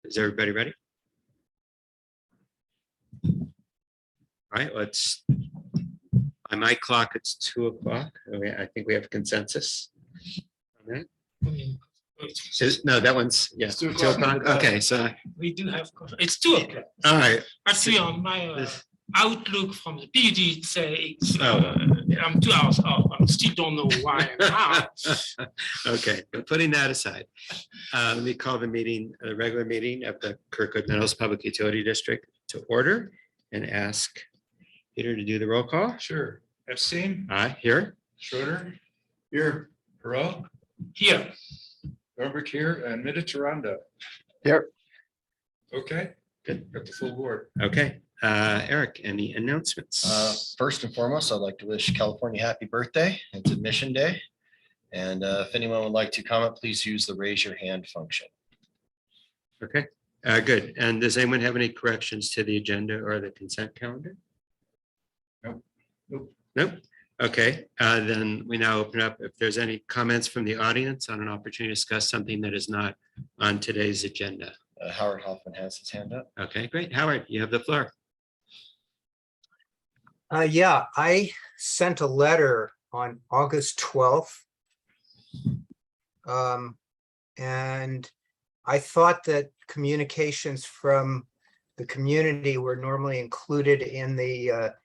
Is everybody ready? All right, let's, on my clock, it's 2 o'clock. I think we have consensus on that. No, that one's, yeah, 2 o'clock. Okay, so. We do have, it's 2 o'clock. All right. Actually, on my outlook from the PUD, say it's, Oh. I'm 2 hours off. I still don't know why and how. Okay, but putting that aside, let me call the meeting, the regular meeting of the Kirkwood Meadows Public Utility District to order and ask Peter to do the roll call. Sure. Epstein. Aye, here. Schroeder. Here. Perot. Here. Robert here and Mediterranda. Here. Okay. Good. Got the full board. Okay, Eric, any announcements? First and foremost, I'd like to wish California happy birthday. It's Admission Day. And if anyone would like to comment, please use the raise your hand function. Okay, good. And does anyone have any corrections to the agenda or the consent calendar? Nope. Nope. Nope. Okay, then we now open up if there's any comments from the audience on an opportunity to discuss something that is not on today's agenda. Howard Hoffman has his hand up. Okay, great. Howard, you have the floor. Yeah, I sent a letter on August 12th. And I thought that communications from the community were normally included in the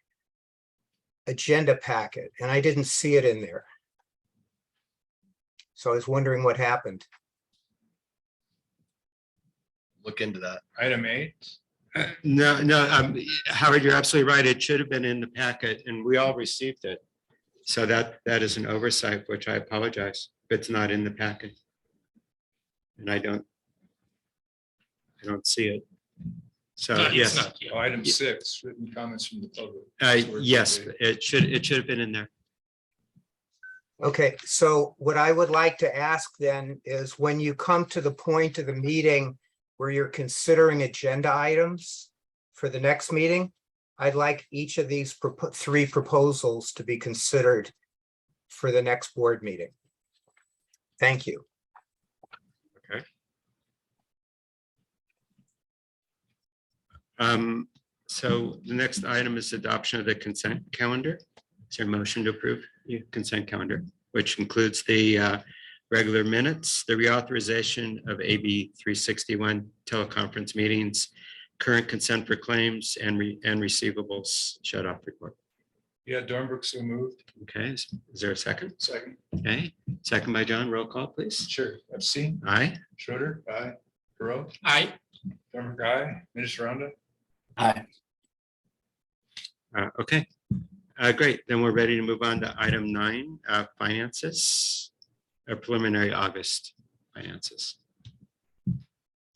agenda packet, and I didn't see it in there. So I was wondering what happened. Look into that. Item 8. No, Howard, you're absolutely right. It should have been in the packet and we all received it. So that is an oversight, which I apologize, but it's not in the packet. And I don't see it. So No, it's yes, not, yeah. Item 6, written comments from the public. yes, it should have been in there. Okay, so what I would like to ask then is when you come to the point of the meeting where you're considering agenda items for the next meeting, I'd like each of these 3 proposals to be considered for the next board meeting. Thank you. Okay. So the next item is adoption of the consent calendar. Is there a motion to approve the consent calendar, which includes the regular minutes, the reauthorization of AB 361 teleconference meetings, current consent for claims and receivables shut off report. Yeah, Dornbrook so moved. Okay, is there a second? Second. Okay, second by John, roll call, please. Sure. Epstein. Aye. Schroeder. Aye. Perot. Aye. Dornbrook. Aye. Mediterranda. Aye. Okay, great. Then we're ready to move on to item 9, finances, preliminary August finances.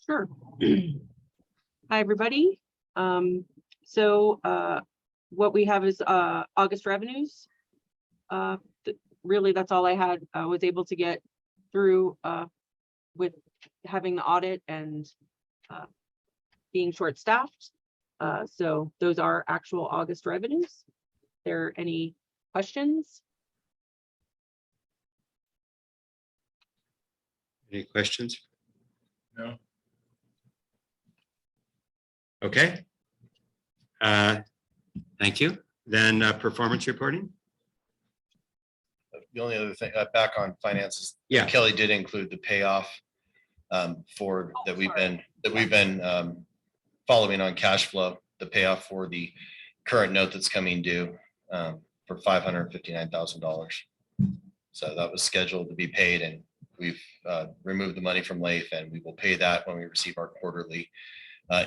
Sure. Hi, everybody. So what we have is August revenues. Really, that's all I had. I was able to get through with having the audit and being short-staffed. So those are actual August revenues. There any questions? Any questions? No. Okay. Thank you. Then performance reporting. The only other thing, back on finances, Yeah. Kelly did include the payoff for that we've been following on cash flow, the payoff for the current note that's coming due for $559,000. So that was scheduled to be paid, and we've removed the money from LAIF, and we will pay that when we receive our quarterly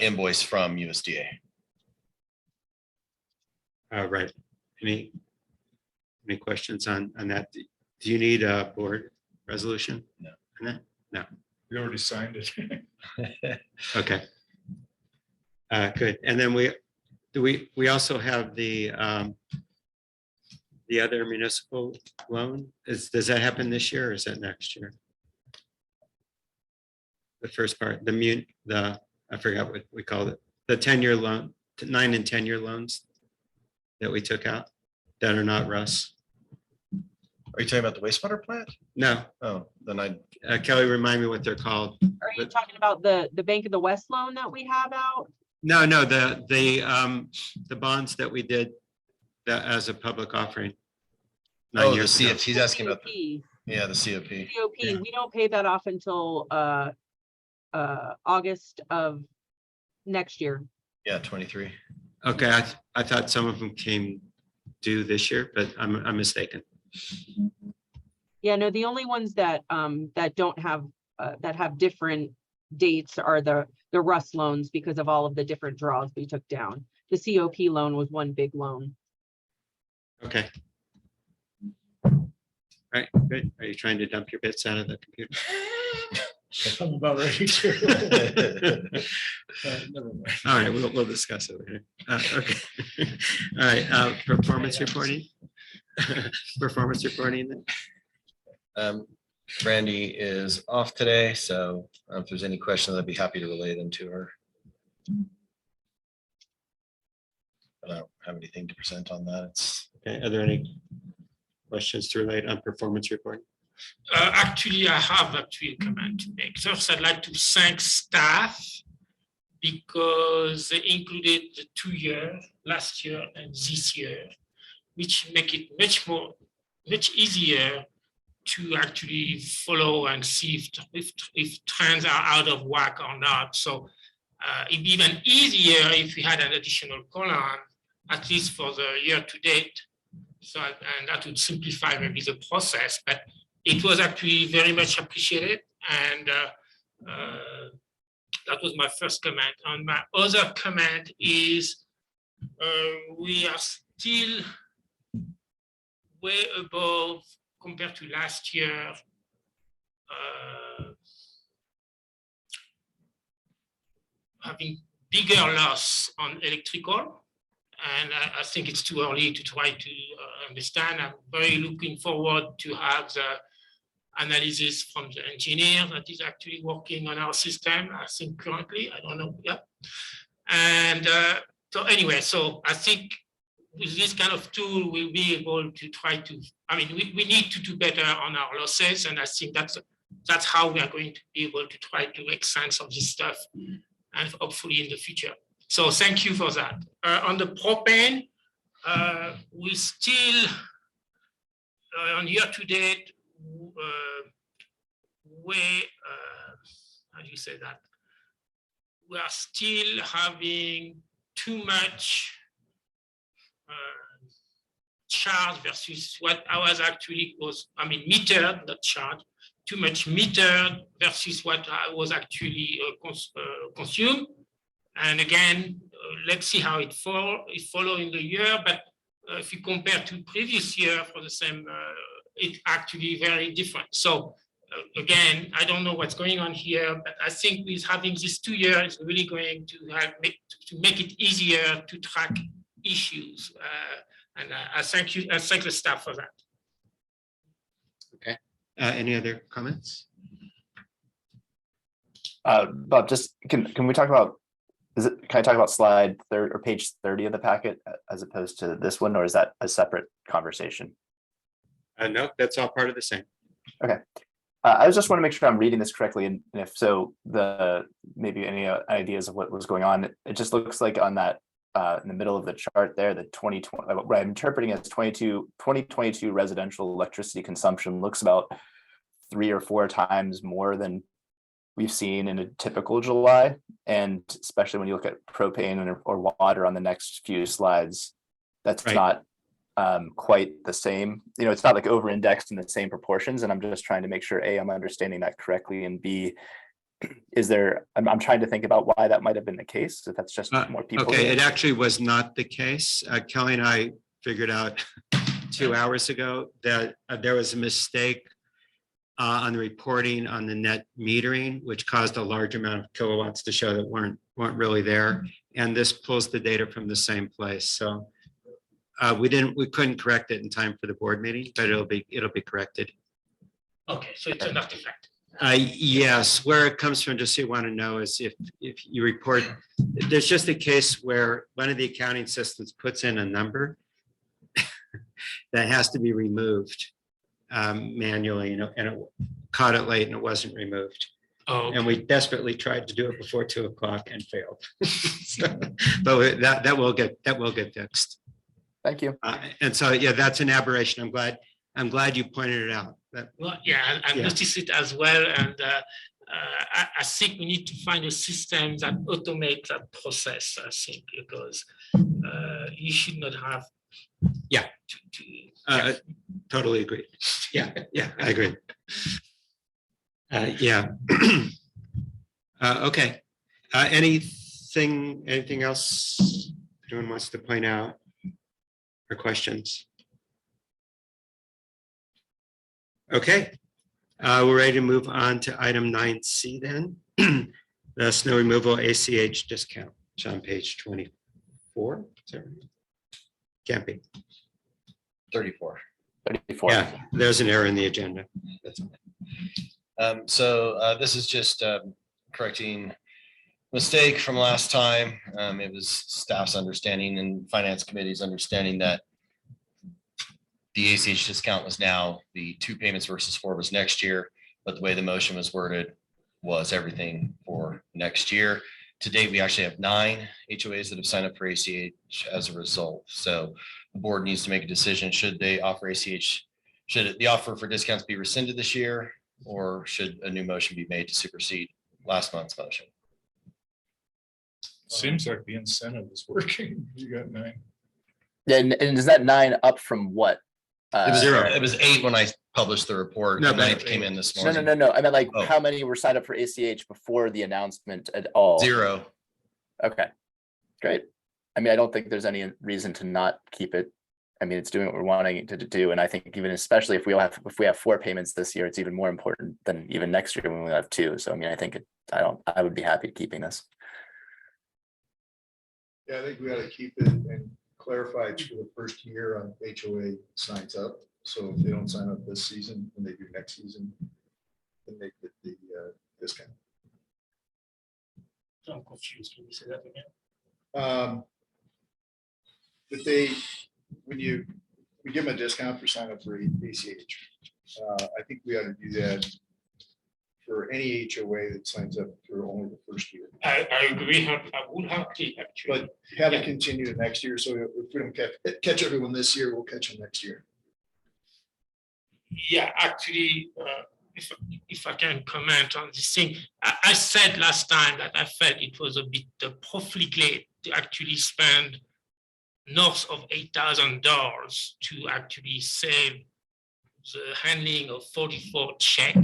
invoice from USDA. Right. Any questions on that? Do you need a board resolution? No. No. We already signed it. Okay. Good. And then we also have the other municipal loan. Does that happen this year or is that next year? The first part, I forgot what we called it, the 10-year loan, 9 and 10-year loans that we took out that are not Russ. Are you talking about the wastewater plant? No, Oh, then I, Kelly, remind me what they're called. Are you talking about the Bank of the West loan that we have out? No, the bonds that we did that as a public offering. 9 oh, the years ago. CF, he's asking about, COP. yeah, the COP. COP, Yeah. we don't pay that off until August of next year. Yeah, 23. Okay, I thought some of them came due this year, but I'm mistaken. Yeah, no, the only ones that that don't have that have different dates are the Rust loans because of all of the different draws we took down. The COP loan was one big loan. Okay. All right, good. Are you trying to dump your bits out of the computer? I'm about ready to. Never mind. All right, we'll discuss it later. Okay. All right, performance reporting. Performance reporting then. Brandy is off today, so if there's any questions, I'd be happy to relay them to her. But I don't have anything to present on that. It's Okay, are there any questions to relate on performance reporting? Actually, I have actually a comment to make. First, I'd like to thank staff because they included the 2 years, last year and this year, which make it much easier to actually follow and see if trends are out of whack or not. So it'd be even easier if we had an additional column, at least for the year to date. So, and that would simplify maybe the process, but it was actually very much appreciated. And that was my first comment. And my other comment is we are still way above compared to last year. Having bigger loss on electrical. And I think it's too early to try to understand. I'm very looking forward to have the analysis from the engineer that is actually working on our system. I think currently, I don't know. Yeah. And so anyway, so I think with this kind of tool, we'll be able to try to, I mean, we need to do better on our losses. And I think that's how we are going to be able to try to make sense of this stuff and hopefully in the future. So thank you for that. On the propane, we still, on year to date, how do you say that? We are still having too much charge versus what ours actually was, I mean, metered, not charged, too much metered versus what I was actually consumed. And again, let's see how it follow in the year. But if you compare to previous year for the same, it's actually very different. So again, I don't know what's going on here, but I think with having this 2 years, it's really going to make it easier to track issues. And I thank you. I thank the staff for that. Okay. Any other comments? Bob, just can we talk about, can I talk about slide 30 or page 30 of the packet as opposed to this one, or is that a separate conversation? No, that's all part of the same. Okay. I just want to make sure I'm reading this correctly, and if so, maybe any ideas of what was going on. It just looks like on that in the middle of the chart there, the 2020, what I'm interpreting as 2022 residential electricity consumption looks about 3 or 4 times more than we've seen in a typical July. And especially when you look at propane or water on the next few slides, that's right. Not quite the same. You know, it's not like over indexed in the same proportions. And I'm just trying to make sure A, I'm understanding that correctly, and B, is there, I'm trying to think about why that might have been the case, if that's just more people. Okay, it actually was not the case. Kelly and I figured out 2 hours ago that there was a mistake on the reporting on the net metering, which caused a large amount of kilowatts to show that weren't really there. And this pulls the data from the same place. So we couldn't correct it in time for the board meeting, but it'll be corrected. Okay, so it's an artifact. Yes, where it comes from, just so you want to know, is if you report, there's just a case where one of the accounting systems puts in a number that has to be removed. manually, and it caught it late and it wasn't removed. Oh, And we desperately tried to do it before 2 o'clock and failed. But that will get fixed. Thank you. And so, yeah, that's an aberration. I'm glad you pointed it out. well, yeah, I Yeah. noticed it as well, and I think we need to find a system that automates that process. I think because you should not have. Yeah. Totally agree. Yeah, I agree. Yeah. Okay. Anything else anyone wants to point out or questions? Okay, we're ready to move on to item 9C then. The snow removal ACH discount. It's on page 24. Is that right? Can't be. 34. 34. Yeah, there's an error in the agenda. That's all. So this is just correcting mistake from last time. It was staff's understanding and finance committee's understanding that the ACH discount was now the 2 payments versus 4 was next year, but the way the motion was worded was everything for next year. To date, we actually have 9 HOAs that have signed up for ACH as a result. So the board needs to make a decision. Should they offer ACH? Should the offer for discounts be rescinded this year? Or should a new motion be made to supersede last month's motion? Seems like the incentive is working. You got 9. Yeah, and is that 9 up from what? It was Zero. It was 8 when I published the report. No, The but- 9th came in this No, morning. no. I mean, like, Oh. how many were signed up for ACH before the announcement at all? 0. Okay, great. I mean, I don't think there's any reason to not keep it. I mean, it's doing what we're wanting it to do, and I think even especially if we have 4 payments this year, it's even more important than even next year when we have 2. So I mean, I think I would be happy keeping this. Yeah, I think we ought to keep it and clarify it's for the first year on HOA signs up. So if they don't sign up this season, when they do next season, then they get the discount. I'm confused. Can you say that again? But we give them a discount for sign up for ACH. I think we ought to do that for any HOA that signs up for only the first year. I agree. I would have to actually. But have it continue to next year. So if we don't catch everyone this year, we'll catch them next year. Yeah, actually, if I can comment on this thing, I said last time that I felt it was a bit profligate to actually spend north of $8,000 to actually save the handling of 44 check.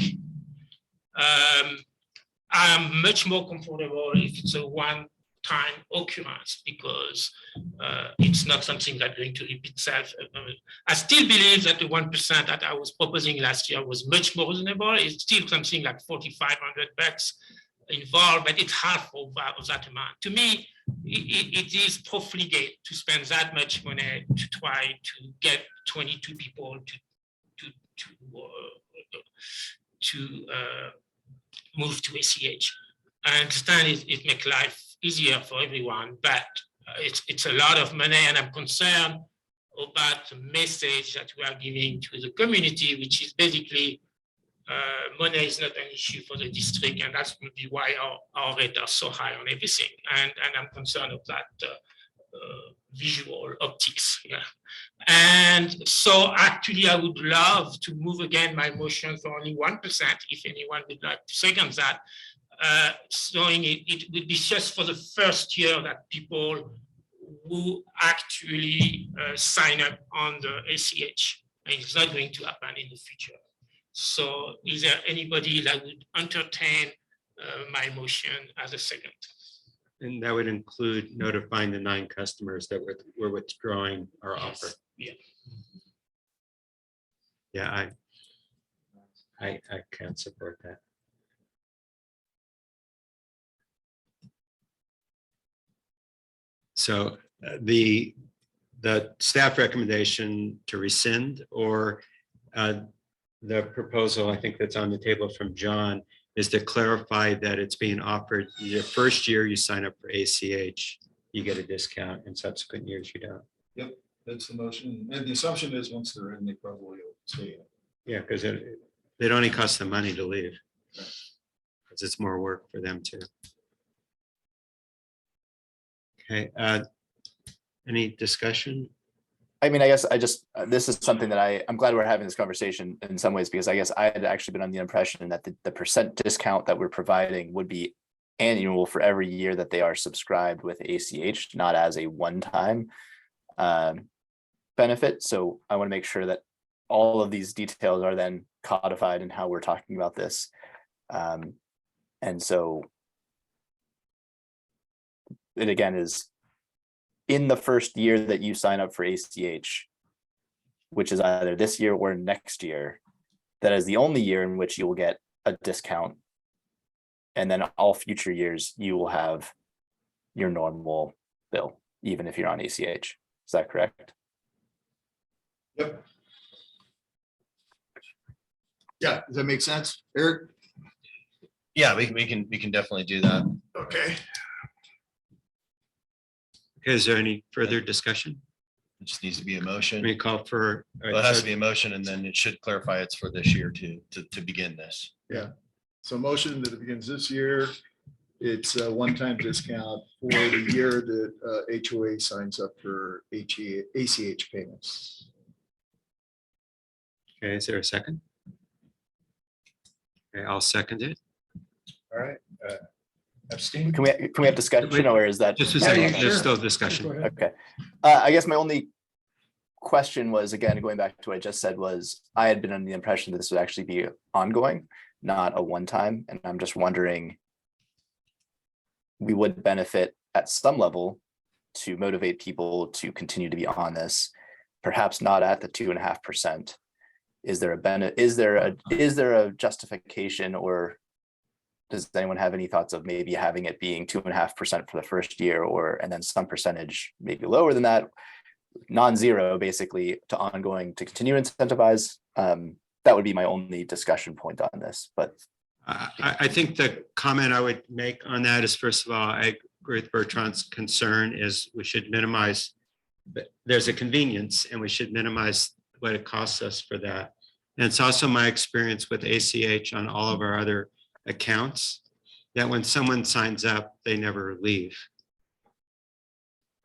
I'm much more comfortable if it's a one-time occurrence because it's not something that's going to repeat itself. I still believe that the 1% that I was proposing last year was much more reasonable. It's still something like $4,500 involved, but it's half of that amount. To me, it is profligate to spend that much money to try to get 22 people to move to ACH. I understand it makes life easier for everyone, but it's a lot of money, and I'm concerned about the message that we are giving to the community, which is basically money is not an issue for the district, and that's maybe why our rates are so high on everything. And I'm concerned of that visual optics. Yeah. And so actually, I would love to move again my motion for only 1%, if anyone would like to second that. Showing it would be just for the first year that people who actually sign up on the ACH, and it's not going to happen in the future. So is there anybody that would entertain my motion as a second? And that would include notifying the 9 customers that we're withdrawing our offer. Yeah. Yeah, I can't support that. So the staff recommendation to rescind or the proposal, I think that's on the table from John, is to clarify that it's being offered the first year you sign up for ACH, you get a discount, and subsequent years you don't. That's the motion. And the assumption is once they're in, they probably will stay in. Yeah, because it only costs them money to leave. Because it's more work for them too. Okay, any discussion? I mean, I guess I just, this is something that I'm glad we're having this conversation in some ways, because I guess I had actually been on the impression that the percent discount that we're providing would be annual for every year that they are subscribed with ACH, not as a one-time benefit. So I want to make sure that all of these details are then codified in how we're talking about this. And so it again is in the first year that you sign up for ACH, which is either this year or next year, that is the only year in which you will get a discount. And then all future years, you will have your normal bill, even if you're on ACH. Is that correct? Yep. Yeah, does that make sense, Eric? Yeah, we can definitely do that. Okay. Okay, is there any further discussion? It just needs to be a motion. We call for. Well, it has to be a motion, and then it should clarify it's for this year to begin this. Yeah, so motion that it begins this year. It's a one-time discount for the year that HOA signs up for ACH payments. Okay, is there a second? Okay, I'll second it. All right. Abstain. Can we have discussion, or is that? Just a Yeah, second, sure. there's still Go discussion. ahead. Okay. I guess my only question was, again, going back to what I just said, was I had been under the impression that this would actually be ongoing, not a one-time. And I'm just wondering, we would benefit at some level to motivate people to continue to be on this, perhaps not at the 2.5%. Is there a justification, or does anyone have any thoughts of maybe having it being 2.5% for the first year, and then some percentage maybe lower than that, non-zero basically, to ongoing to continue to incentivize? That would be my only discussion point on this. But I think the comment I would make on that is, first of all, I agree with Bertrand's concern is we should minimize, there's a convenience and we should minimize what it costs us for that. And it's also my experience with ACH on all of our other accounts that when someone signs up, they never leave.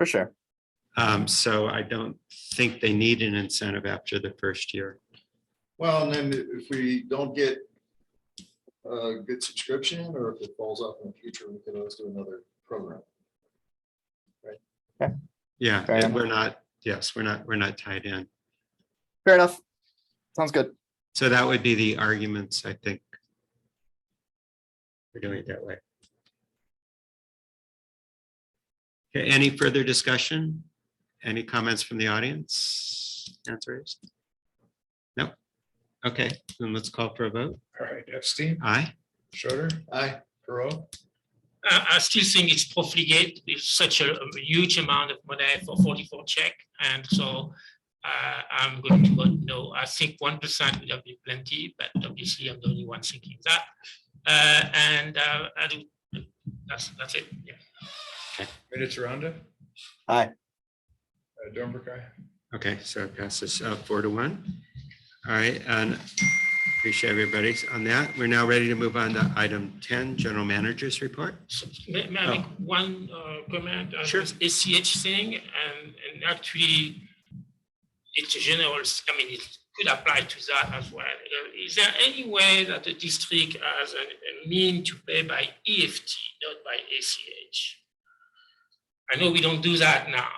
for sure. So I don't think they need an incentive after the first year. Well, and then if we don't get a good subscription, or if it falls off in the future, we could always do another program. Yeah, Fair and enough. we're not tied in. Fair enough. Sounds good. So that would be the arguments, I think. We're doing it that way. Okay, any further discussion? Any comments from the audience? Answers? No? Okay, then let's call for a vote. All right, Epstein, Aye. Schroeder, Aye. Perot, I still think it's profligate with such a huge amount of money for 44 check. And so I'm going to vote no. I think 1% would have been plenty, but obviously I'm the only one thinking that. I do, that's it. Yeah. Minutes Rhonda. Aye. Dornberg, aye. Okay, so it passes 4-1. All right, and appreciate everybody on that. We're now ready to move on to item 10, General Manager's Report. So may I make one comment on Sure. this ACH thing? And actually, it's a general, I mean, it could apply to that as well. Is there any way that the district has a mean to pay by EFT, not by ACH? I know we don't do that now,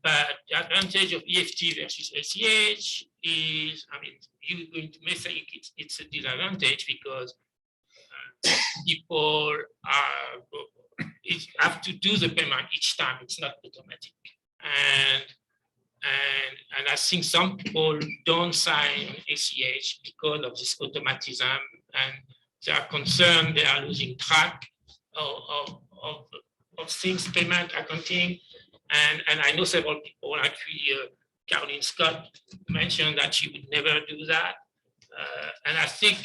but the advantage of EFT versus ACH is, I mean, you're going to may think it's a disadvantage because people have to do the payment each time. It's not automatic. And I think some people don't sign on ACH because of this automatism, and they are concerned they are losing track of things, payment, accounting. And I know several people, actually, Caroline Scott mentioned that she would never do that. And I think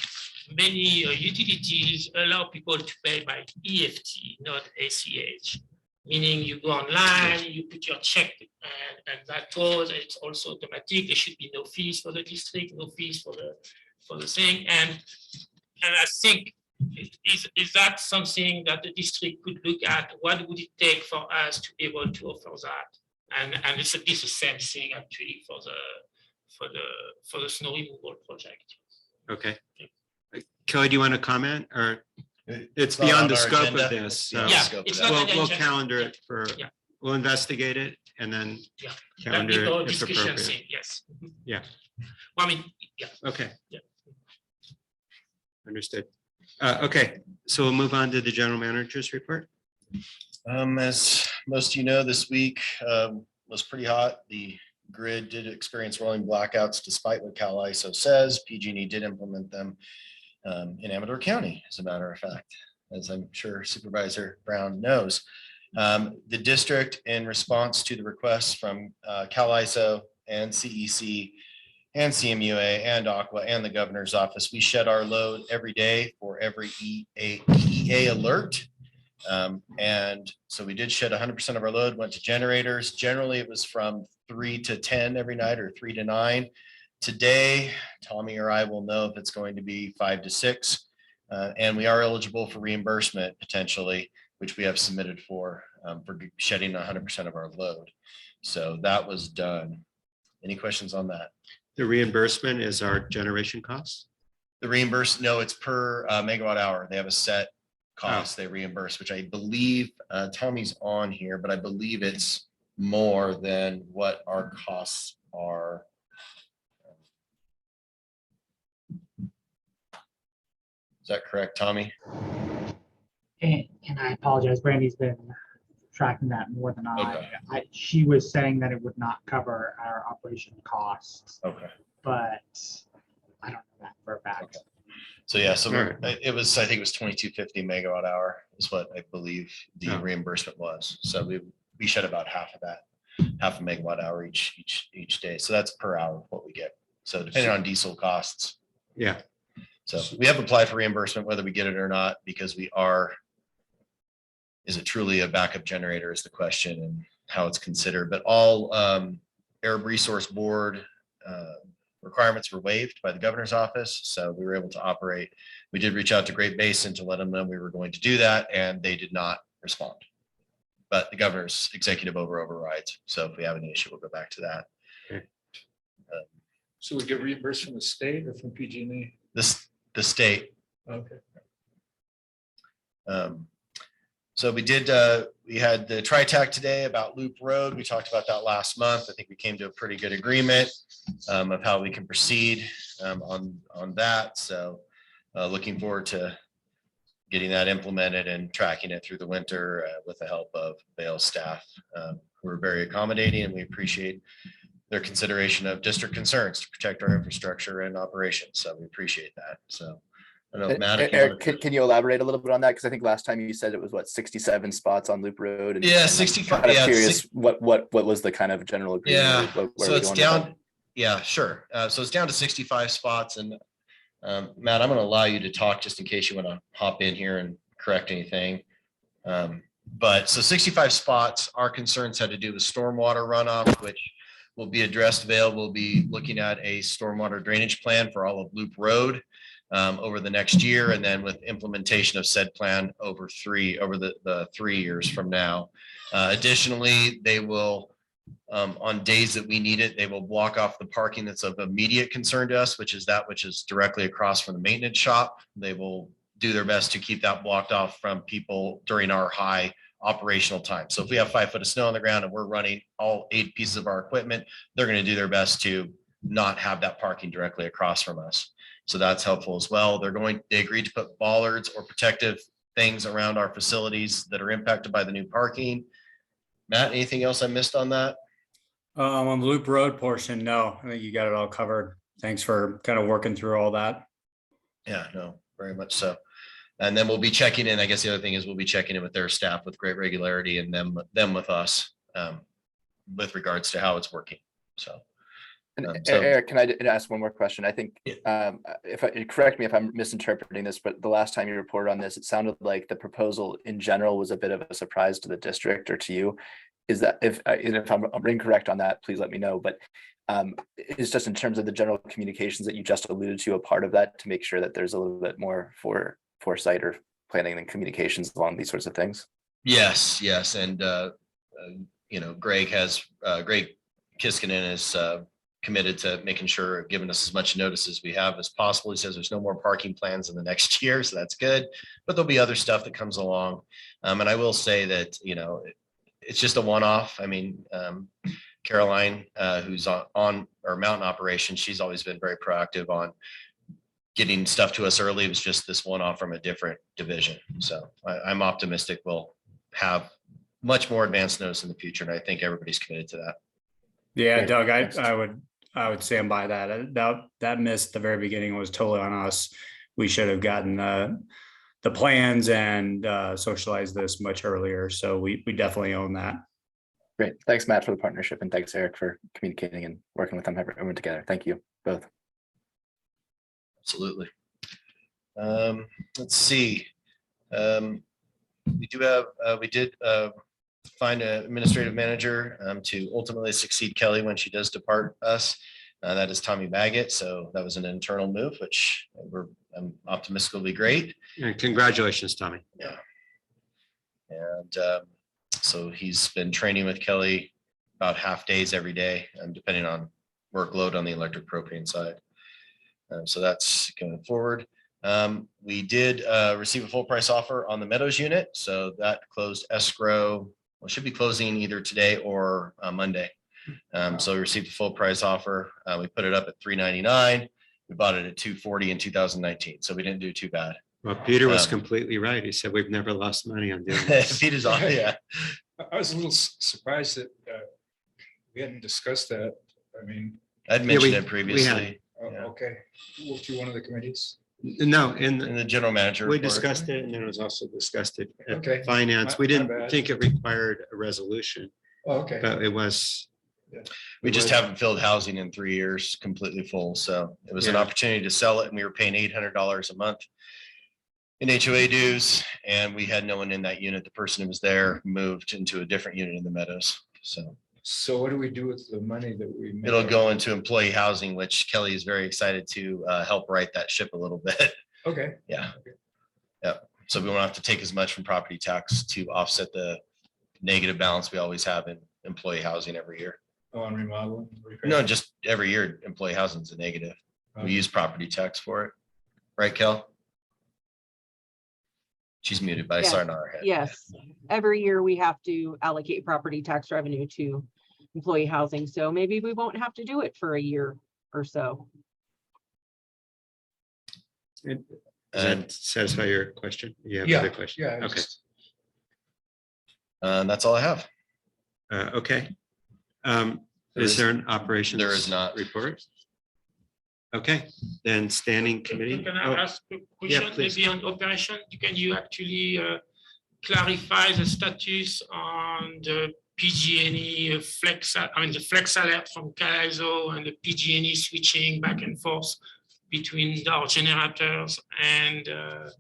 many utilities allow people to pay by EFT, not ACH. Meaning you go online, you put your check, and that goes, it's also automatic. There should be no fees for the district, no fees for for the thing. And I think, is that something that the district could look at? What would it take for us to be able to offer that? And it's the same thing actually for the snow removal project. Okay. Kelly, do you want to comment, or it's not beyond on the our scope agenda. of this? It's So beyond the Yeah, scope of it's that. not- we'll agenda. calendar it for, Yeah. we'll investigate it and then Yeah. calendar That'd be our it if discussion appropriate. thing, yes. Yeah. Well, I mean, yeah. Okay. Yeah. Understood. Okay, so we'll move on to the general manager's report. As most of you know, this week was pretty hot. The grid did experience rolling blackouts despite what Cal ISO says. PG&E did implement them in Amador County, as a matter of fact, as I'm sure Supervisor Brown knows. The district, in response to the requests from Cal ISO and CEC and CMUA and Aqua and the governor's office, we shed our load every day for every EA alert. And so we did shed 100% of our load, went to generators. Generally, it was from 3 to 10 every night or 3 to 9. Today, Tommy or I will know if it's going to be 5 to 6. And we are eligible for reimbursement potentially, which we have submitted for shedding 100% of our load. So that was done. Any questions on that? The reimbursement is our generation costs. The reimburse, no, it's per megawatt hour. They have a set cost they reimburse, which I believe Tommy's on here, but I believe it's more than what our costs are. Is that correct, Tommy? And I apologize, Brandy's been tracking that more than Okay. She was saying that it would not cover our operation costs, Okay. but I don't know that for a fact. Okay. So yeah, so All right. it was, I think it was 2250 megawatt hour is what I believe the Oh. reimbursement was. So we shed about half of that, half a megawatt hour each day. So that's per hour what we get. So depending on diesel costs. Yeah. So we have applied for reimbursement, whether we get it or not, because we are, is it truly a backup generator is the question and how it's considered, but all Arab Resource Board requirements were waived by the governor's office. So we were able to operate. We did reach out to Great Basin to let them know we were going to do that, and they did not respond. But the governor's executive overrides. So if we have any issue, we'll go back to that. Okay. So we get reimbursed from the state or from PG&E? The state. Okay. So we did, we had the TriTac today about Loop Road. We talked about that last month. I think we came to a pretty good agreement of how we can proceed on that. So looking forward to getting that implemented and tracking it through the winter with the help of Vail staff who are very accommodating, and we appreciate their consideration of district concerns to protect our infrastructure and operations. So we appreciate that. So I don't know, Matt, if you Eric, wanna- can you elaborate a little bit on that? Because I think last time you said it was what, 67 spots on Loop Road? And Yeah, I'm 65, kind of yeah, curious what was the kind of general agreement? Yeah, or where so we're it's going with that? down, yeah, sure. So it's down to 65 spots, and Matt, I'm gonna allow you to talk just in case you wanna hop in here and correct anything. But so 65 spots, our concerns had to do with stormwater runoff, which will be addressed. Vail will be looking at a stormwater drainage plan for all of Loop Road over the next year, and then with implementation of said plan over the 3 years from now. Additionally, they will, on days that we need it, they will block off the parking that's of immediate concern to us, which is directly across from the maintenance shop. They will do their best to keep that blocked off from people during our high operational time. So if we have 5 foot of snow on the ground and we're running all 8 pieces of our equipment, they're going to do their best to not have that parking directly across from us. So that's helpful as well. They agreed to put bollards or protective things around our facilities that are impacted by the new parking. Matt, anything else I missed on that? On the Loop Road portion, no, I think you got it all covered. Thanks for kind of working through all that. Yeah, no, very much so. And then we'll be checking in. I guess the other thing is we'll be checking in with their staff with great regularity, and them with us with regards to how it's working. So. And So- Eric, can I ask one more question? I think, correct me if I'm misinterpreting this, but the last time you reported on this, it sounded like the proposal in general was a bit of a surprise to the district or to you. is that if I'm incorrect on that, please let me know, but is just in terms of the general communications that you just alluded to, a part of that to make sure that there's a little bit more foresight or planning and communications along these sorts of things? Yes, yes, and Greg Kiskinen is committed to making sure, giving us as much notice as we have as possible. He says there's no more parking plans in the next year, so that's good. But there'll be other stuff that comes along. And I will say that, it's just a one-off. I mean, Caroline, who's on our mountain operation, she's always been very proactive on getting stuff to us early. It was just this one-off from a different division. So I'm optimistic we'll have much more advanced notice in the future, and I think everybody's committed to that. Yeah, Doug, I would stand by that. That miss at the very beginning was totally on us. We should have gotten the plans and socialized this much earlier. So we definitely own that. Great. Thanks, Matt, for the partnership, and thanks, Eric, for communicating and working with them everyone together. Thank you both. Absolutely. Let's see. We did find an administrative manager to ultimately succeed Kelly when she does depart us. That is Tommy Baggett. So that was an internal move, which I'm optimistic will be great. And congratulations, Tommy. Yeah. And so he's been training with Kelly about half days every day, depending on workload on the electric propane side. So that's going forward. We did receive a full price offer on the Meadows unit. So that closed escrow. Well, should be closing either today or Monday. So we received a full price offer. We put it up at $399. We bought it at $240 in 2019. So we didn't do too bad. Well, Peter was completely right. He said, we've never lost money on doing this. Peter's on, yeah. I was a little surprised that we hadn't discussed that. I mean, I'd mentioned it previously. okay. To one of the committees. No, In the general manager. we report. discussed it, and then it was also discussed at Okay. finance. We My didn't bad. think it required a resolution, Oh, okay. but it was. We just haven't filled housing in 3 years completely full. So it was an Yeah. opportunity to sell it, and we were paying $800 a month in HOA dues, and we had no one in that unit. The person who was there moved into a different unit in the Meadows. So what do we do with the money that we made? it'll go into employee housing, which Kelly is very excited to help right that ship a little bit. Okay. Yeah. Yep. So we won't have to take as much from property tax to offset the negative balance we always have in employee housing every year. Oh, on remodeling? repair? No, just every year employee housing is a negative. We Okay. use property tax for it. Right, Kel? She's muted, but I saw her nod her head. Yes, every year we have to allocate property tax revenue to employee housing, so maybe we won't have to do it for a year or so. Does And that satisfy your question? You have Yeah, other questions? yeah. I Okay, just- that's all I have. okay. There Is is- there an operations? there is not. Report? Okay, then standing committee. Can Oh, I ask a question, please. maybe on operation? Can you actually clarify the status on the PG&E flex, the flex alert from CAISO and the PG&E switching back and forth between our generators and the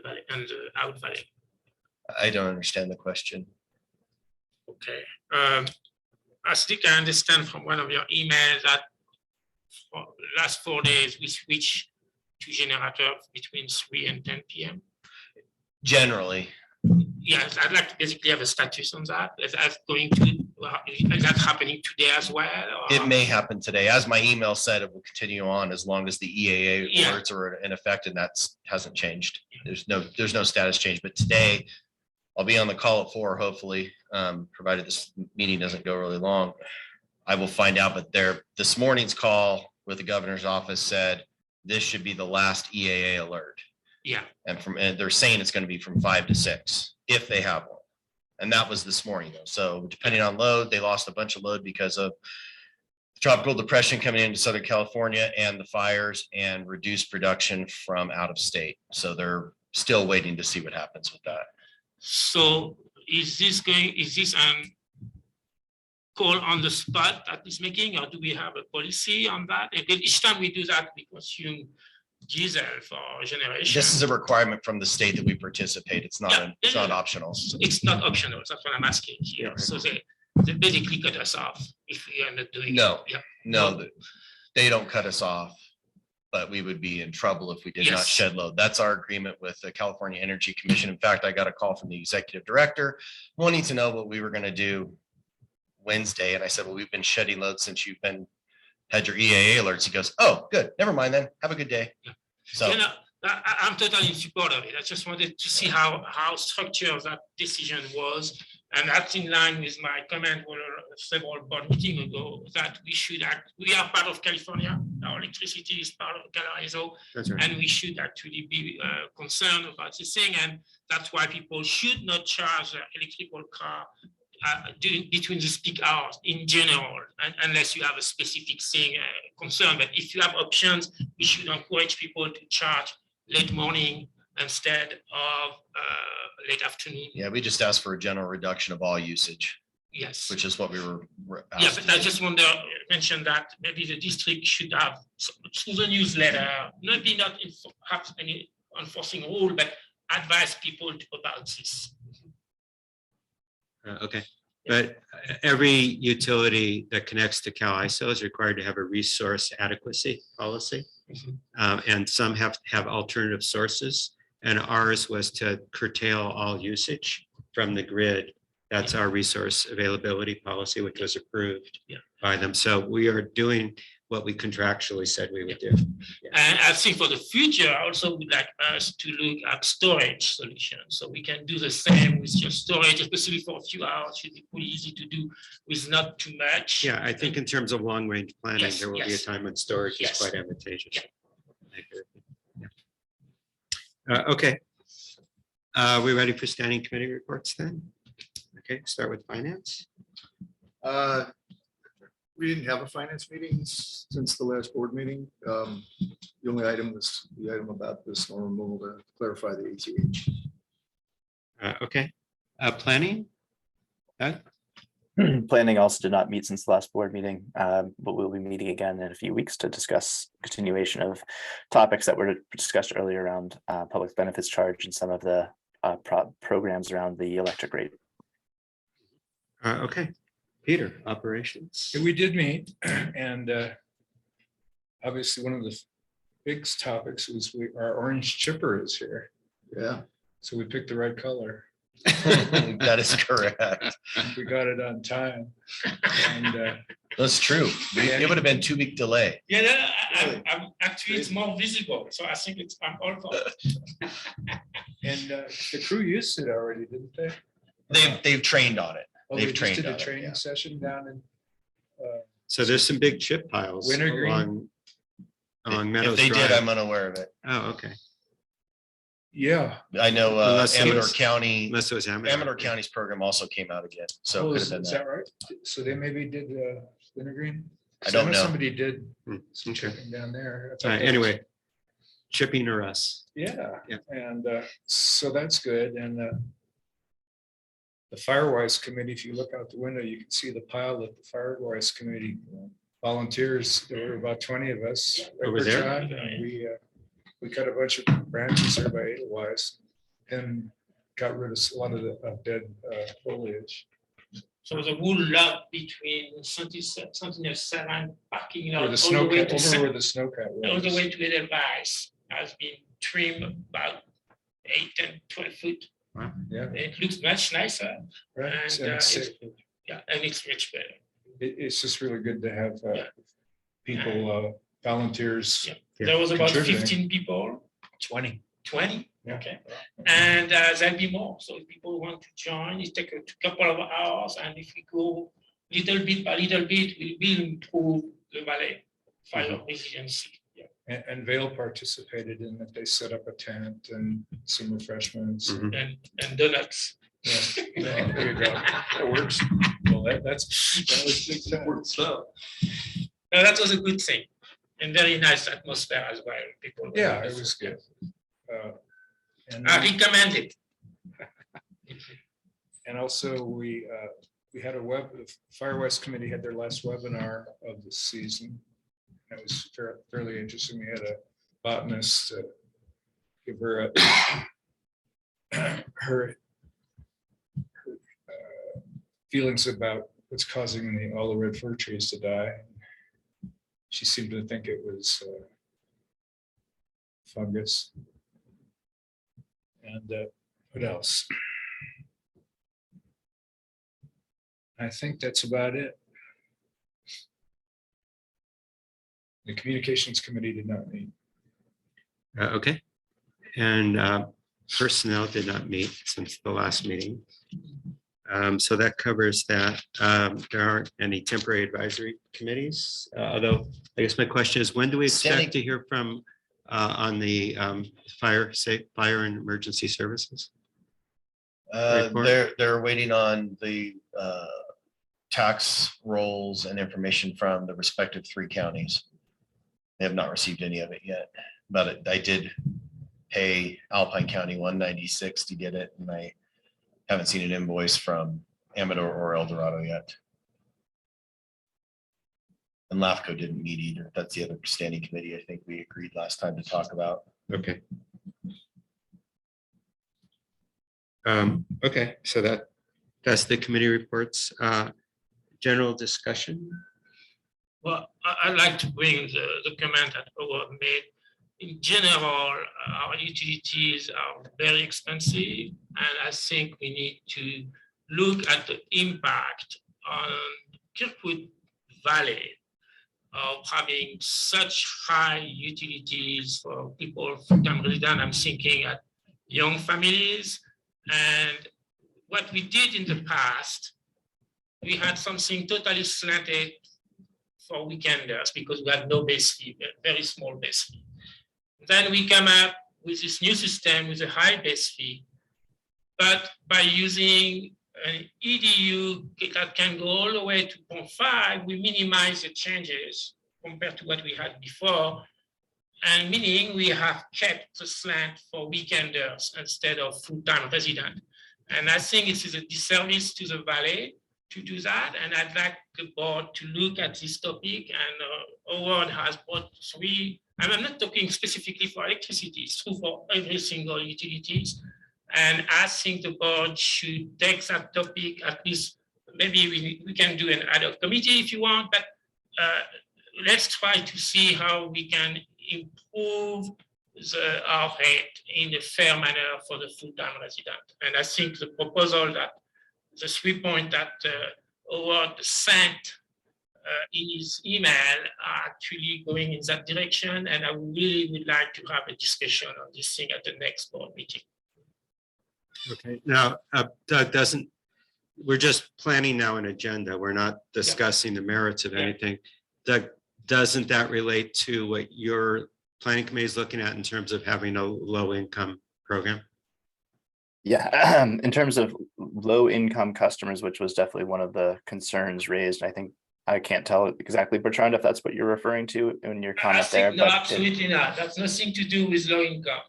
valley and the out valley? I don't understand the question. Okay. I think I understand from one of your emails that for the last 4 days, we switch to generator between 3 and 10 p.m. Generally, Yes, I'd like to basically have a status on that. Is that happening today as well? or- it may happen today. As my email said, it will continue on as long as the EAA Yeah. alerts are in effect, and that's hasn't changed. There's no status change, but today I'll be on the call at 4, hopefully, provided this meeting doesn't go really long. I will find out, but this morning's call with the governor's office said this should be the last EAA alert. Yeah, And they're saying it's going to be from 5 to 6 if they have one. And that was this morning though. So depending on load, they lost a bunch of load because of tropical depression coming into Southern California and the fires and reduced production from out of state. So they're still waiting to see what happens with that. so is this call on the spot that is making, or do we have a policy on that? And each time we do that, we consume diesel for generation. This is a requirement from the state that we participate. It's not, Yeah, it's yeah, not yeah. optional. It's not optional. That's what I'm asking here. Yeah. So they basically cut us off if we are not doing No. it. Yeah. No, they don't cut us off, but we would be in trouble if we did not Yes. shed load. That's our agreement with the California Energy Commission. In fact, I got a call from the executive director wanting to know what we were going to do Wednesday. And I said, well, we've been shedding load since you've had your EAA alerts. He goes, oh, good. Never mind then. Have a good day. So You know, I'm totally in support of it. I just wanted to see how structured that decision was. And that's in line with my comment several board meetings ago that we are part of California. Our electricity is part of Colorado, That's right. and we should actually be concerned about this thing. And that's why people should not charge their electrical car between the peak hours in general, unless you have a specific thing concern. But if you have options, we should encourage people to charge late morning instead of late afternoon. yeah, we just asked for a general reduction of all usage, Yes. which is what we were Yeah, asked. but I just want to mention that maybe the district should have through the newsletter, maybe not have any enforcing rule, but advise people about this. Okay, but every utility that connects to Cal ISO is required to have a resource adequacy policy. And some have alternative sources, and ours was to curtail all usage from the grid. That's our resource availability policy, which was approved by them. So we are doing what we contractually said we would do. And I think for the future, I also would like us to look at storage solutions. So we can do the same with your storage, especially for a few hours. Should be pretty easy to do with not too much. Yeah, I think in terms of long-range planning, Yes, there will be a yes. time when storage is Yes. quite advantageous. I agree with you. Yeah. Okay. We ready for standing committee reports then? Okay, start with finance. We didn't have a finance meeting since the last board meeting. The only item was the item about the snow removal to clarify the ACH. Okay, planning? Planning also did not meet since the last board meeting, but we'll be meeting again in a few weeks to discuss continuation of topics that were discussed earlier around public benefits charge and some of the programs around the electric rate. Okay, Peter, operations. We did meet, and obviously one of the big topics was our orange chipper is here. Yeah. So we picked the right color. That is correct. We got it on time. And That's true. It would have been 2-week delay. Yeah, I'm actually it's more visible. So I think I'm all for it. and the crew used it already, didn't they? They've trained on it. Oh, They've they just trained did on a it, training yeah. session down in. So there's some big chip piles Wintergreen. along If Meadows they did, Drive. I'm unaware of it. Oh, okay. Yeah. I know Unless it Amador was- County, Unless it was Amador. Amador County's program also came out again. So Oh, it could is have been is that. that right? So they maybe did Wintergreen? I don't know. Somebody did Hmm, some okay. chipping down there. I thought that was- Anyway, chipping or us. Yeah, Yeah. and so that's good. And the Firewise Committee, if you look out the window, you can see the pile that the Firewise Committee volunteers. There were about 20 of us. Over Right, there? John? And we cut a bunch of branches there by Edelweiss and got rid of a lot of the dead foliage. So the whole lot between Sentinel 7 parking lot Where all the the snow way cat, to over where the snowcat all the was. way to Edelweiss has been trimmed about 8 and 12 foot. Yeah, It looks much nicer. right. And And it's it's much better. it's just really good to have Yeah. people, volunteers. Yeah. Yeah. There was about Contributing. 15 people, 20. 20, Yeah. okay. And there'll be more. So if people want to join, it take a couple of hours. And if we go little bit by little bit, we will improve the valley fire resiliency. Yeah. And Vail participated in that. They set up a tent and some refreshments. Mhm. And donuts. Yeah, there you go. That works. Well, that was big time. No, that was a good thing. And very nice atmosphere as well. People. Yeah, it was good. And I recommend it. and also we had the Firewest Committee had their last webinar of the season. That was fairly interesting. We had botanist, give her her feelings about what's causing all the red fir trees to die. She seemed to think it was fungus. And what else? I think that's about it. The communications committee did not meet. Okay. And personnel did not meet since the last meeting. So that covers that. There aren't any temporary advisory committees, although I guess my question is, when do we expect to hear from on the fire and emergency services? Report? They're waiting on the tax rolls and information from the respective 3 counties. They have not received any of it yet, but I did pay Alpine County $196 to get it, and I haven't seen an invoice from Amador or El Dorado yet. And LAFCO didn't meet either. That's the other standing committee I think we agreed last time to talk about. Okay. Okay, so that's the committee reports. General discussion. Well, I'd like to bring the comment that Howard made. In general, our utilities are very expensive, and I think we need to look at the impact on Kirkwood Valley of having such high utilities for people full-time resident. I'm thinking at young families. And what we did in the past, we had something totally slanted for weekenders because we had no base fee, very small base fee. Then we come up with this new system with a high base fee, but by using an EDU that can go all the way to 0.5, we minimize the changes compared to what we had before. And meaning we have kept the slant for weekenders instead of full-time resident. And I think it is a disservice to the valley to do that. And I'd like the board to look at this topic. And Howard has brought 3, and I'm not talking specifically for electricity, it's true for every single utilities. And I think the board should take that topic, at least maybe we can do an ad hoc committee if you want, but let's try to see how we can improve our rate in a fair manner for the full-time resident. And I think the proposal that the 3 points that Howard sent in his email are actually going in that direction. And I really would like to have a discussion on this thing at the next board meeting. Okay. Now, Doug we're just planning now an agenda. We're not discussing the merits of anything. Doug, doesn't that relate to what your planning committee is looking at in terms of having a low income program? Yeah, in terms of low income customers, which was definitely one of the concerns raised. I think I can't tell exactly, Bertrand, if that's what you're referring to in your comment there. No, absolutely not. That's nothing to do with low income.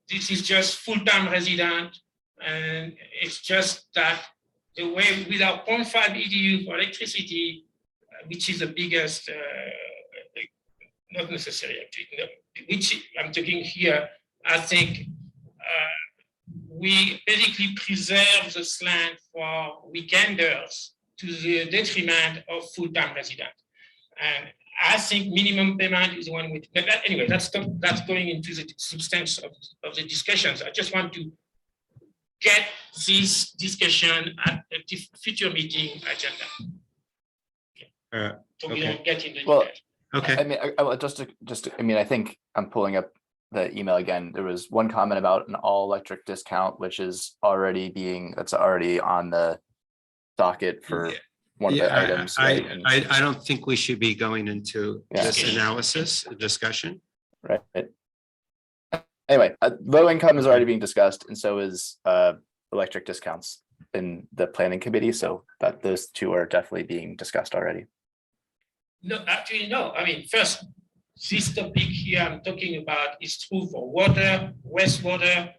This is just full-time resident, and it's just that the way with our 0.5 EDU for electricity, which is the biggest, not necessary actually, no, which I'm talking here, I think we basically preserve the slant for weekenders to the detriment of full-time residents. And I think minimum payment is one way. But anyway, that's going into the substance of the discussions. I just want to get this discussion at a future meeting agenda. So we don't get into well, detail. Okay. I mean, I mean, I think I'm pulling up the email again. There was one comment about an all electric discount, which is that's already on the docket for one of the items. Right? I don't think we should be going into this analysis discussion. Right. Anyway, low income is already being discussed, and so is electric discounts in the planning committee. So that those two are definitely being discussed already. No, actually, no. I mean, first, this topic here I'm talking about is true for water, wastewater,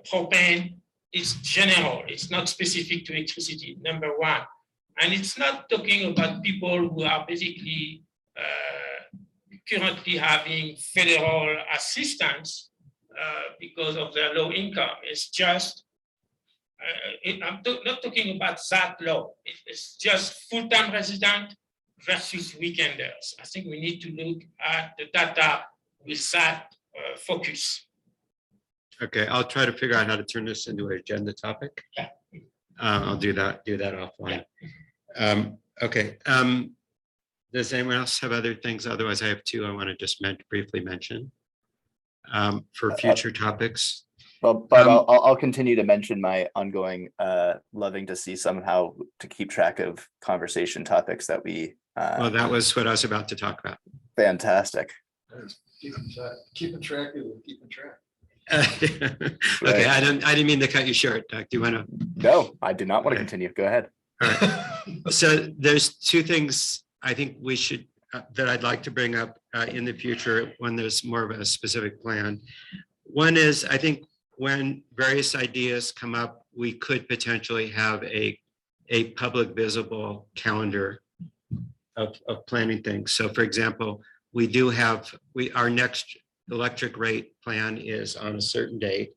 propane. It's general. It's not specific to electricity, number one. And it's not talking about people who are basically currently having federal assistance because of their low income. It's just, not talking about that law. It's just full-time resident versus weekenders. I think we need to look at the data with that focus. Okay, I'll try to figure out how to turn this into an agenda topic. Yeah. I'll do that offline. Okay. Does anyone else have other things? Otherwise, I have two I want to just briefly mention for future topics. Well, Bob, I'll continue to mention my ongoing loving to see somehow to keep track of conversation topics that we. Well, that was what I was about to talk about. Fantastic. Keeping track of it, keeping track. Okay, I didn't mean to cut you short, Doug. Do you want to? No, I do not want to Okay. continue. Go ahead. All right. So there's two things I think we should, that I'd like to bring up in the future when there's more of a specific plan. One is, I think when various ideas come up, we could potentially have a public visible calendar of planning things. So for example, we do have, our next electric rate plan is on a certain date.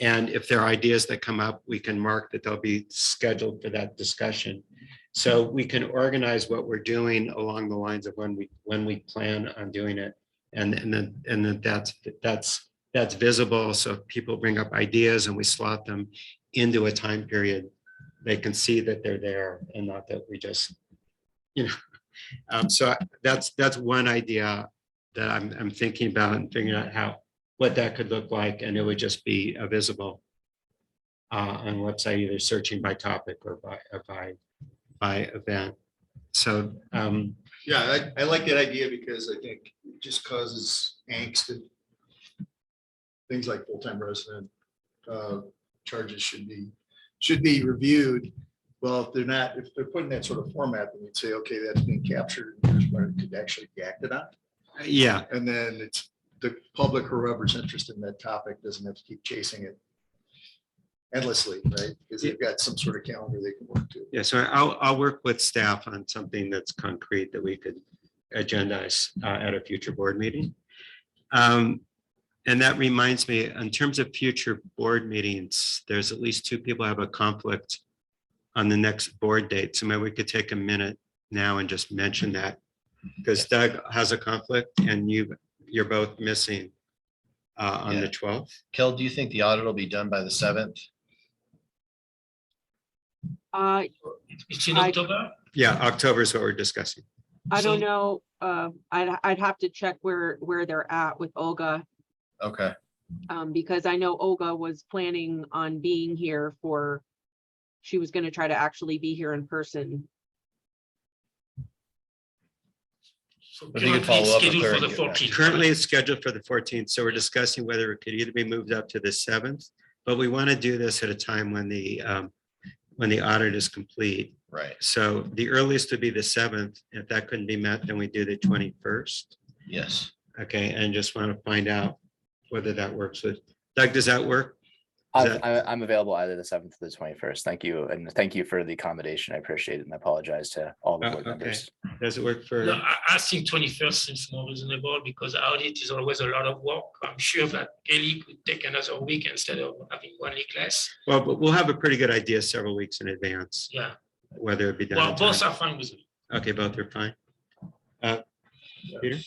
And if there are ideas that come up, we can mark that they'll be scheduled for that discussion. So we can organize what we're doing along the lines of when we plan on doing it. And then that's visible. So if people bring up ideas and we slot them into a time period, they can see that they're there and not that we just, so that's one idea that I'm thinking about and figuring out what that could look like, and it would just be visible on the website, either searching by topic or by event. So Yeah, I like that idea because I think it just causes angst and things like full-time resident charges should be reviewed. Well, if they're putting that sort of format, then you'd say, okay, that's being captured, and here's what it could actually be acted on. yeah, And then it's the public, whoever's interested in that topic doesn't have to keep chasing it endlessly, right? Because they've got some sort of calendar they can work to. yeah. So I'll work with staff on something that's concrete that we could agendize at a future board meeting. And that reminds me, in terms of future board meetings, there's at least two people have a conflict on the next board date. So maybe we could take a minute now and just mention that, because Doug has a conflict and you're both missing on the 12th. Kel, do you think the audit will be done by the 7th? It's in I- October. Yeah, October is what we're discussing. I don't So- know. I'd have to check where they're at with Olga, Okay, because I know Olga was planning on being here she was gonna try to actually be here in person. So If you could currently follow it's up with scheduled her for and the get back. 14th. Currently, it's scheduled for the 14th, so we're discussing whether it could either be moved up to the 7th, but we want to do this at a time when the audit is complete. right, So the earliest would be the 7th. If that couldn't be met, then we do the 21st. yes. Okay, and just want to find out whether that works with Doug. Does that work? Is that- I'm available either the 7th or the 21st. Thank you. And thank you for the accommodation. I appreciate it. And I apologize to all the board Okay. members. Does it work for? No, I think 21st seems more reasonable because audit is always a lot of work. I'm sure that Kelly could take another week instead of having 1 week less. Well, but we'll have a pretty good idea several weeks in advance, Yeah, whether it be done. well, in time. both are fine with me. Okay, both are fine. Peter?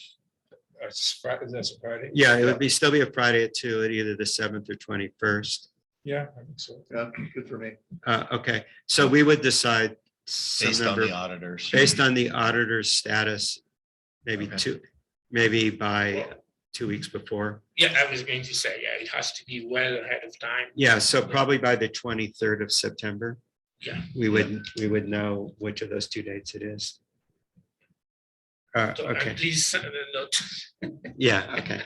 That's a Friday? Yeah, it would still be a Friday at 2 at either the 7th or 21st. Yeah, I think so. Yeah, good for me. Okay, so we would decide some Based on number the auditors. based on the auditor's status, maybe Okay. maybe by 2 weeks before. Yeah, I was going to say, yeah, it has to be well ahead of time. Yeah, so probably by the 23rd of September. Yeah. We would know which of those two dates it is. So Okay, please send a note. yeah, okay.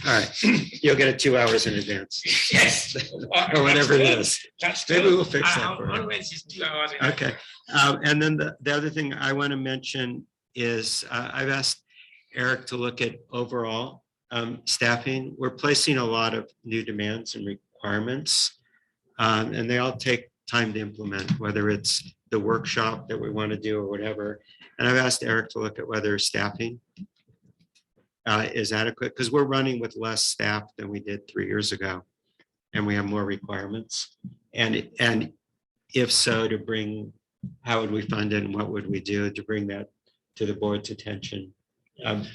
All right, you'll get it 2 hours in advance. Yes. Or whatever it is. That's Maybe good. we'll fix that for you. Always is 2 hours. Okay, and then the other thing I want to mention is I've asked Eric to look at overall staffing. We're placing a lot of new demands and requirements, and they all take time to implement, whether it's the workshop that we want to do or whatever. And I've asked Eric to look at whether staffing is adequate, because we're running with less staff than we did 3 years ago. And we have more requirements. And if so, to bring, how would we fund it and what would we do to bring that to the board's attention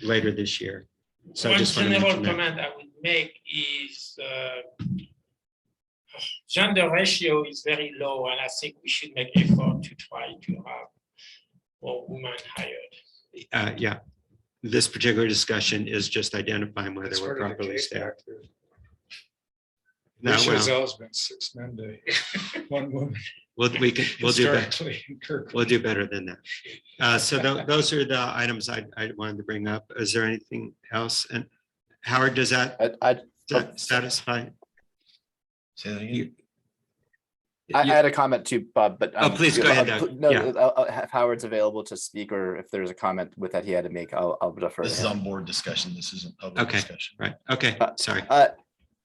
later this year? So I One just want to general mention that. comment I would make is gender ratio is very low, and I think we should make effort to try to have more women hired. Yeah, this particular discussion is just identifying whether That's we're part of the properly case staffed. factor. No, Ratios well, always been 6 men to 1 woman. we'll do better. historically in Kirkland. We'll do better than that. So those are the items I wanted to bring up. Is there anything else? And Howard, does that satisfy? Say that again. I had a comment too, Bob, but. Oh, please go ahead, Doug. No, Yeah. if Howard's available to speak, or if there's a comment with that he had to make, I'll defer. to This is him. on board discussion. This isn't public Okay. discussion. Right, okay, sorry.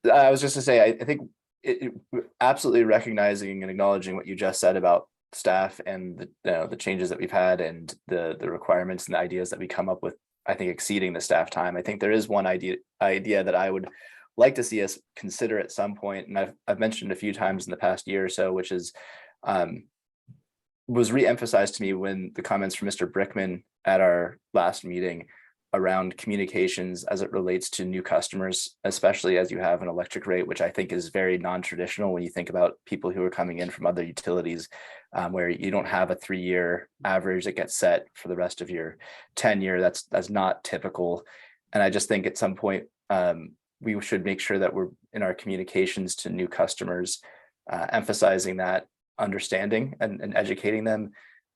I was just to say, I think absolutely recognizing and acknowledging what you just said about staff and the changes that we've had and the requirements and the ideas that we come up with, I think exceeding the staff time. I think there is one idea that I would like to see us consider at some point, and I've mentioned a few times in the past year or so, which is was re-emphasized to me when the comments from Mr. Brickman at our last meeting around communications as it relates to new customers, especially as you have an electric rate, which I think is very non-traditional when you think about people who are coming in from other utilities, where you don't have a 3-year average that gets set for the rest of your tenure. That's not typical. And I just think at some point, we should make sure that we're in our communications to new customers, emphasizing that understanding and educating them.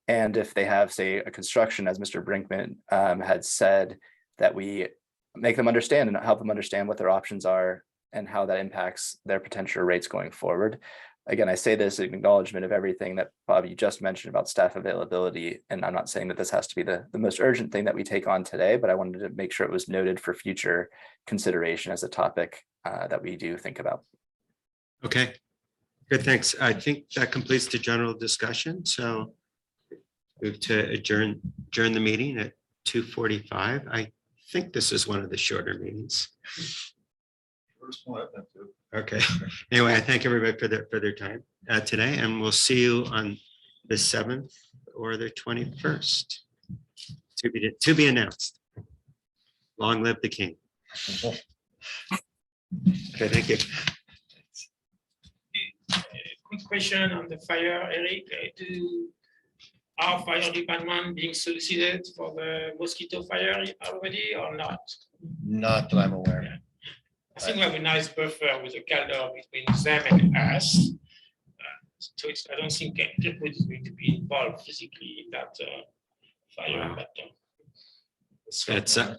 And if they have, say, a construction, as Mr. Brinkman had said, that we make them understand and help them understand what their options are and how that impacts their potential rates going forward. Again, I say this in acknowledgement of everything that Bob, you just mentioned about staff availability. And I'm not saying that this has to be the most urgent thing that we take on today, but I wanted to make sure it was noted for future consideration as a topic that we do think about. Okay, good, thanks. I think that completes the general discussion. So move to adjourn the meeting at 2:45. I think this is one of the shorter meetings. First one I've been to. Okay, anyway, I thank everybody for their time today, and we'll see you on the 7th or the 21st. To be announced. Long live the king. Okay, thank you. Quick question on the fire, Eric. Do our fire department being solicited for the mosquito fire already or not? Not that I'm aware. I think we have a nice buffer with a calendar between them and us. So I don't think Kirkwood is going to be involved physically in that fire. Wow. But, That's